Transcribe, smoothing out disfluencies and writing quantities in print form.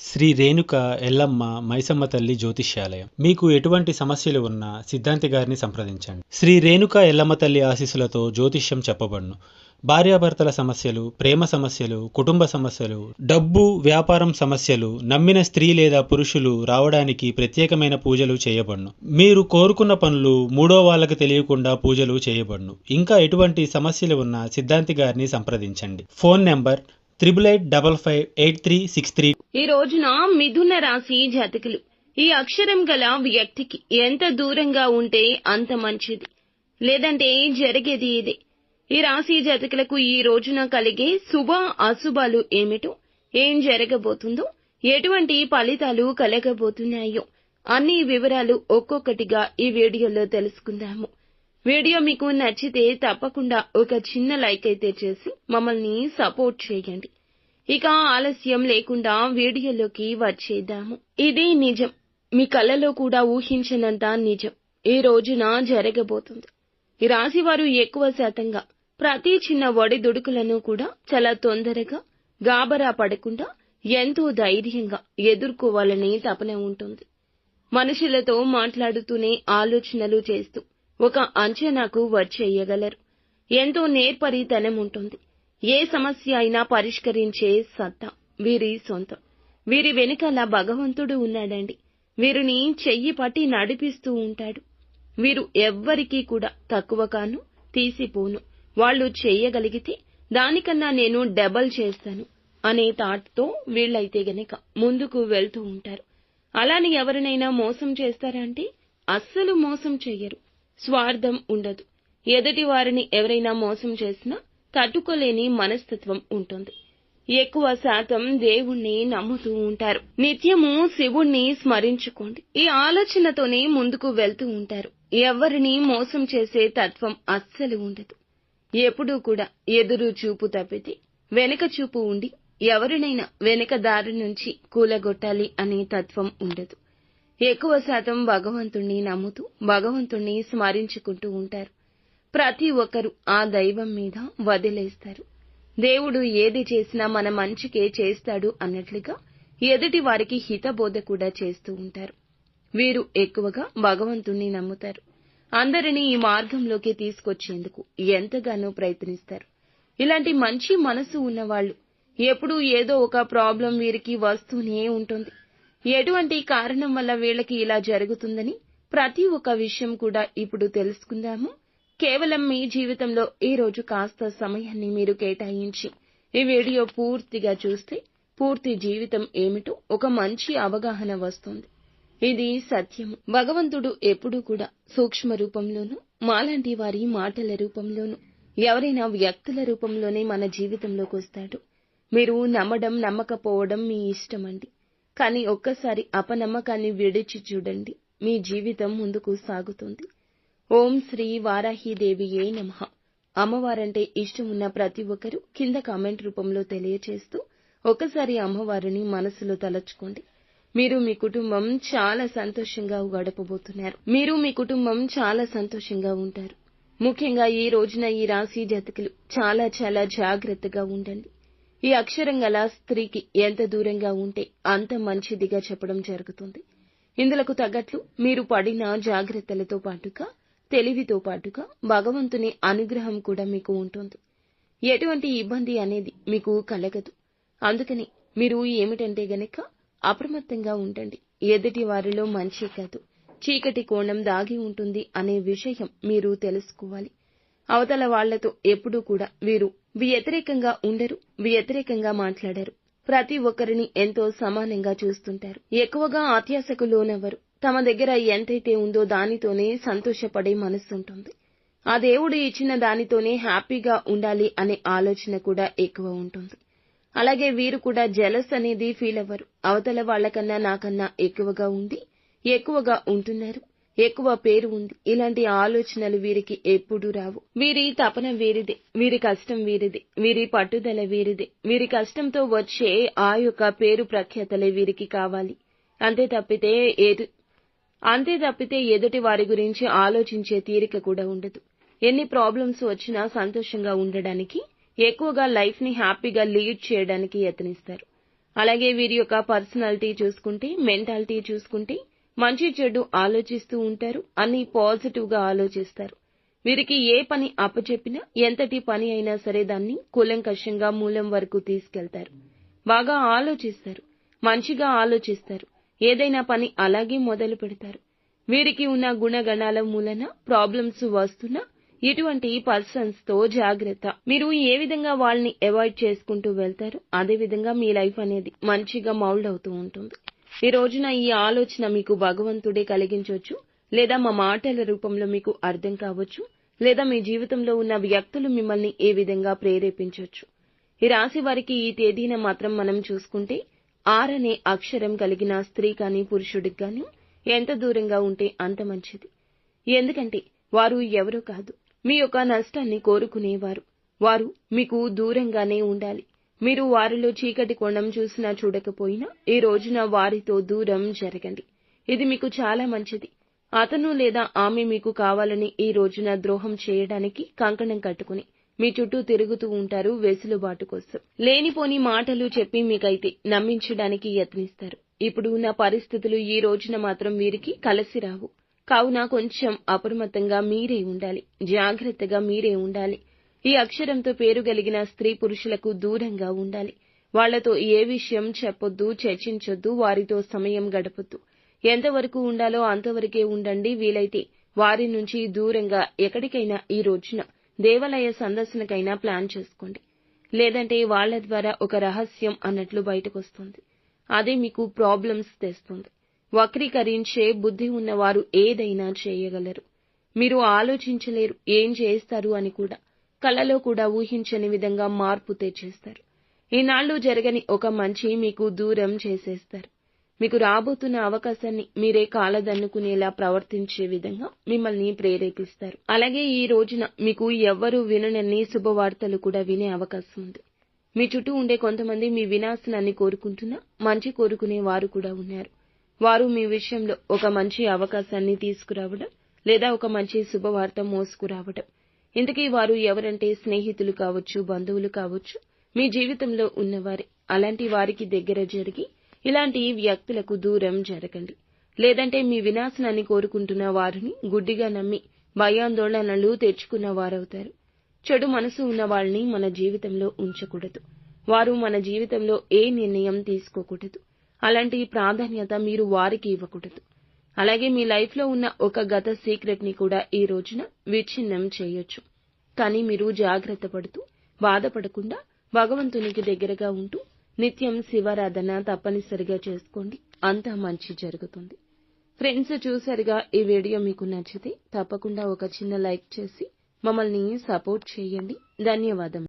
శ్రీ రేణుక ఎల్లమ్మ మైసమ్మ తల్లి జ్యోతిష్యాలయం. మీకు ఎటువంటి సమస్యలు ఉన్నా సిద్ధాంతి గారిని సంప్రదించండి. శ్రీ రేణుక ఎల్లమ్మ తల్లి ఆశీస్సులతో జ్యోతిష్యం చెప్పబడును. భార్యాభర్తల సమస్యలు, ప్రేమ సమస్యలు, కుటుంబ సమస్యలు, డబ్బు, వ్యాపారం సమస్యలు, నమ్మిన స్త్రీ లేదా పురుషులు రావడానికి ప్రత్యేకమైన పూజలు చేయబడును. మీరు కోరుకున్న పనులు మూడో వాళ్ళకి తెలియకుండా పూజలు చేయబడును. ఇంకా ఎటువంటి సమస్యలు ఉన్నా సిద్ధాంతి గారిని సంప్రదించండి. Phone number 88555363. ఈ రోజున మిథున రాశి జాతకులు ఈ అక్షరం గల వ్యక్తికి ఎంత దూరంగా ఉంటే అంత మంచిది, లేదంటే జరిగేది ఇదే. ఈ రాశి జాతకులకు ఈ రోజున కలిగే శుభ అశుభాలు ఏమిటో, ఏం జరగబోతుందో, ఎటువంటి ఫలితాలు కలగబోతున్నాయో అన్ని వివరాలు ఒక్కొక్కటిగా ఈ వీడియోలో తెలుసుకుందాము. వీడియో మీకు నచ్చితే తప్పకుండా ఒక చిన్న లైక్ అయితే చేసి మమ్మల్ని సపోర్ట్ చేయండి. ఇక ఆలస్యం లేకుండా వీడియోలోకి వచ్చేద్దాము. ఇది నిజం, మీ కళ్ళలో కూడా ఊహించినంత నిజం ఈ రోజున జరగబోతుంది. ఈ రాశి వారు ఎక్కువ శాతంగా ప్రతి చిన్న ఒడిదుడుకులను కూడా చాలా తొందరగా గాబరా పడకుండా ఎంతో ధైర్యంగా ఎదుర్కోవాలని తపన ఉంటుంది. మనుషులతో మాట్లాడుతూనే ఆలోచనలు చేస్తూ ఒక అంచనాకు వచ్చేయగలరు. ఎంతో నేర్పరితనం ఉంటుంది. ఏ సమస్య అయినా పరిష్కరించే సత్తా వీరి సొంతం. వీరి వెనుకాల భగవంతుడు ఉన్నాడండి. వీరిని చెయ్యి పట్టి నడిపిస్తూ ఉంటాడు. వీరు ఎవ్వరికీ కూడా తక్కువ కాను, తీసిపోను. వాళ్ళు చేయగలిగితే దానికన్నా నేను డబల్ చేస్తాను అనే థాట్తో వీళ్ళైతే గనక ముందుకు వెళ్తూ ఉంటారు. అలాని ఎవరినైనా మోసం చేస్తారంటే అస్సలు మోసం చెయ్యరు. స్వార్థం ఉండదు. ఎదుటి వారిని ఎవరైనా మోసం చేసినా తట్టుకోలేని మనస్తత్వం ఉంటుంది. ఎక్కువ శాతం దేవుణ్ణి నమ్ముతూ ఉంటారు. నిత్యము శివుణ్ణి స్మరించుకోండి. ఈ ఆలోచనతోనే ముందుకు వెళ్తూ ఉంటారు. ఎవరిని మోసం చేసే తత్వం అస్సలు ఉండదు. ఎప్పుడూ కూడా ఎదురు చూపు తప్పితే వెనక చూపు ఉండి ఎవరినైనా వెనక దారి నుంచి కూలగొట్టాలి అనే తత్వం ఉండదు. ఎక్కువ శాతం భగవంతుణ్ణి నమ్ముతూ భగవంతుణ్ణి స్మరించుకుంటూ ఉంటారు. ప్రతి ఒక్కరూ ఆ దైవం మీద వదిలేస్తారు. దేవుడు ఏది చేసినా మన మంచికే చేస్తాడు అన్నట్లుగా ఎదుటి వారికి హితబోధ కూడా చేస్తూ ఉంటారు. వీరు ఎక్కువగా భగవంతుణ్ణి నమ్ముతారు. అందరినీ ఈ మార్గంలోకి తీసుకొచ్చేందుకు ఎంతగానో ప్రయత్నిస్తారు. ఇలాంటి మంచి మనసు ఉన్నవాళ్లు ఎప్పుడూ ఏదో ఒక ప్రాబ్లం వీరికి వస్తూనే ఉంటుంది. ఎటువంటి కారణం వల్ల వీళ్ళకి ఇలా జరుగుతుందని ప్రతి ఒక్క విషయం కూడా ఇప్పుడు తెలుసుకుందాము. కేవలం మీ జీవితంలో ఈ రోజు కాస్త సమయాన్ని మీరు కేటాయించి ఈ వీడియో పూర్తిగా చూస్తే పూర్తి జీవితం ఏమిటో ఒక మంచి అవగాహన వస్తుంది. ఇది సత్యము. భగవంతుడు ఎప్పుడూ కూడా సూక్ష్మ రూపంలోనూ, మాలాంటి వారి మాటల రూపంలోనూ, ఎవరైనా వ్యక్తుల రూపంలోనే మన జీవితంలోకి వస్తాడు. మీరు నమ్మడం నమ్మకపోవడం మీ ఇష్టమండి. కానీ ఒక్కసారి అపనమ్మకాన్ని విడిచి చూడండి, మీ జీవితం ముందుకు సాగుతుంది. ఓం శ్రీ వారాహీదేవియే నమః. అమ్మవారంటే ఇష్టం ఉన్న ప్రతి ఒక్కరూ కింద కామెంట్ రూపంలో తెలియచేస్తూ ఒకసారి అమ్మవారిని మనసులో తలచుకోండి. మీరు మీ కుటుంబం చాలా సంతోషంగా గడపబోతున్నారు. మీరు మీ కుటుంబం చాలా సంతోషంగా ఉంటారు. ముఖ్యంగా ఈ రోజున ఈ రాశి జాతకులు చాలా చాలా జాగ్రత్తగా ఉండండి. ఈ అక్షరం గల స్త్రీకి ఎంత దూరంగా ఉంటే అంత మంచిదిగా చెప్పడం జరుగుతుంది. ఇందులకు తగ్గట్లు మీరు పడిన జాగ్రత్తలతో పాటుగా, తెలివితో పాటుగా భగవంతుని అనుగ్రహం కూడా మీకు ఉంటుంది. ఎటువంటి ఇబ్బంది అనేది మీకు కలగదు. అందుకని మీరు ఏమిటంటే గనక అప్రమత్తంగా ఉండండి. ఎదుటి వారిలో మంచి కాదు, చీకటి కోణం దాగి ఉంటుంది అనే విషయం మీరు తెలుసుకోవాలి. అవతల వాళ్లతో ఎప్పుడూ కూడా వీరు వ్యతిరేకంగా ఉండరు, వ్యతిరేకంగా మాట్లాడరు. ప్రతి ఒక్కరిని ఎంతో సమానంగా చూస్తుంటారు. ఎక్కువగా అత్యాశకు లోనెవరు. తమ దగ్గర ఎంతైతే ఉందో దానితోనే సంతోషపడే మనస్సుంటుంది. ఆ దేవుడు ఇచ్చిన దానితోనే హ్యాపీగా ఉండాలి అనే ఆలోచన కూడా ఎక్కువ ఉంటుంది. అలాగే వీరు కూడా జెలస్ అనేది ఫీల్ అవ్వరు. అవతల వాళ్లకన్నా నాకన్నా ఎక్కువగా ఉండి ఎక్కువగా ఉంటున్నారు, ఎక్కువ పేరు ఉంది, ఇలాంటి ఆలోచనలు వీరికి ఎప్పుడూ రావు. వీరి తపన వీరిదే, వీరి కష్టం వీరిదే, వీరి పట్టుదల వీరిదే. వీరి కష్టంతో వచ్చే ఆ యొక్క పేరు ప్రఖ్యాతలే వీరికి కావాలి. అంతే తప్పితే ఎదుటి వారి గురించి ఆలోచించే తీరిక కూడా ఉండదు. ఎన్ని ప్రాబ్లమ్స్ వచ్చినా సంతోషంగా ఉండడానికి, ఎక్కువగా లైఫ్ ని హ్యాపీగా లీడ్ చేయడానికి యత్నిస్తారు. అలాగే వీరి యొక్క పర్సనాలిటీ చూసుకుంటే, మెంటాలిటీ చూసుకుంటే మంచి చెడు ఆలోచిస్తూ ఉంటారు, అన్ని పాజిటివ్ గా ఆలోచిస్తారు. వీరికి ఏ పని అప్పచెప్పినా ఎంతటి పని అయినా సరే దాన్ని కూలంకషంగా మూలం వరకు తీసుకెళ్తారు. బాగా ఆలోచిస్తారు, మంచిగా ఆలోచిస్తారు, ఏదైనా పని అలాగే మొదలు పెడతారు. వీరికి ఉన్న గుణగణాల మూలన ప్రాబ్లమ్స్ వస్తున్నా ఇటువంటి పర్సన్స్ తో జాగ్రత్త. మీరు ఏ విధంగా వాళ్ళని అవాయిడ్ చేసుకుంటూ వెళ్తారో అదే విధంగా మీ లైఫ్ అనేది మంచిగా మౌల్డ్ అవుతూ ఉంటుంది. ఈ రోజున ఈ ఆలోచన మీకు భగవంతుడే కలిగించవచ్చు, లేదా మా మాటల రూపంలో మీకు అర్థం కావచ్చు, లేదా మీ జీవితంలో ఉన్న వ్యక్తులు మిమ్మల్ని ఏ విధంగా ప్రేరేపించవచ్చు. ఈ రాశి వారికి ఈ తేదీన మాత్రం మనం చూసుకుంటే 6 అనే అక్షరం కలిగిన స్త్రీ కానీ పురుషుడికి కానీ ఎంత దూరంగా ఉంటే అంత మంచిది. ఎందుకంటే వారు ఎవరో కాదు, మీ యొక్క నష్టాన్ని కోరుకునేవారు. వారు మీకు దూరంగానే ఉండాలి. మీరు వారిలో చీకటి కోణం చూసినా చూడకపోయినా ఈ రోజున వారితో దూరం జరగండి. ఇది మీకు చాలా మంచిది. అతను లేదా ఆమె మీకు కావాలని ఈ రోజున ద్రోహం చేయడానికి కంకణం కట్టుకుని మీ చుట్టూ తిరుగుతూ ఉంటారు వెసులుబాటు కోసం. లేనిపోని మాటలు చెప్పి మీకైతే నమ్మించడానికి యత్నిస్తారు. ఇప్పుడు ఉన్న పరిస్థితులు ఈ రోజున మాత్రం వీరికి కలిసి రావు. కావున కొంచెం అప్రమత్తంగా మీరే ఉండాలి, జాగ్రత్తగా మీరే ఉండాలి. ఈ అక్షరంతో పేరు కలిగిన స్త్రీ పురుషులకు దూరంగా ఉండాలి. వాళ్లతో ఏ విషయం చెప్పొద్దు, చర్చించొద్దు, వారితో సమయం గడపొద్దు. ఎంతవరకు ఉండాలో అంతవరకే ఉండండి. వీలైతే వారి నుంచి దూరంగా ఎక్కడికైనా ఈ రోజున దేవాలయ సందర్శనకైనా ప్లాన్ చేసుకోండి. లేదంటే వాళ్ల ద్వారా ఒక రహస్యం అన్నట్లు బయటకొస్తుంది. అదే మీకు ప్రాబ్లమ్స్ తెస్తుంది. వక్రీకరించే బుద్ధి ఉన్నవారు ఏదైనా చేయగలరు. మీరు ఆలోచించలేరు ఏం చేస్తారు అని కూడా. కలలో కూడా ఊహించని విధంగా మార్పు తెచ్చేస్తారు. ఈనాళ్లు జరగని ఒక మంచి మీకు దూరం చేసేస్తారు. మీకు రాబోతున్న అవకాశాన్ని మీరే కాలదన్నుకునేలా ప్రవర్తించే విధంగా మిమ్మల్ని ప్రేరేపిస్తారు. అలాగే ఈ రోజున మీకు ఎవ్వరూ విననన్ని శుభవార్తలు కూడా వినే అవకాశం ఉంది. మీ చుట్టూ ఉండే కొంతమంది మీ వినాశనాన్ని కోరుకుంటున్నా మంచి కోరుకునే వారు కూడా ఉన్నారు. వారు మీ విషయంలో ఒక మంచి అవకాశాన్ని తీసుకురావడం, లేదా ఒక మంచి శుభవార్త మోసుకురావడం. ఇంతకీ వారు ఎవరంటే స్నేహితులు కావచ్చు, బంధువులు కావచ్చు, మీ జీవితంలో ఉన్నవారే. అలాంటి వారికి దగ్గర జరిగి ఇలాంటి వ్యక్తులకు దూరం జరగండి. లేదంటే మీ వినాశనాన్ని కోరుకుంటున్న వారిని గుడ్డిగా నమ్మి భయాందోళనలు తెచ్చుకున్న వారవుతారు. చెడు మనసు ఉన్న వాళ్ళని మన జీవితంలో ఉంచకూడదు. వారు మన జీవితంలో ఏ నిర్ణయం తీసుకోకూడదు. అలాంటి ప్రాధాన్యత మీరు వారికి ఇవ్వకూడదు. అలాగే మీ లైఫ్ లో ఉన్న ఒక గత సీక్రెట్ ని కూడా ఈ రోజున విచ్ఛిన్నం చేయొచ్చు. కానీ మీరు జాగ్రత్త పడుతూ బాధపడకుండా భగవంతునికి దగ్గరగా ఉంటూ నిత్యం శివారాధన తప్పనిసరిగా చేసుకోండి. అంతా మంచి జరుగుతుంది. ఫ్రెండ్స్, చూసారుగా, ఈ వీడియో మీకు నచ్చితే తప్పకుండా ఒక చిన్న లైక్ చేసి మమ్మల్ని సపోర్ట్ చేయండి. ధన్యవాదం.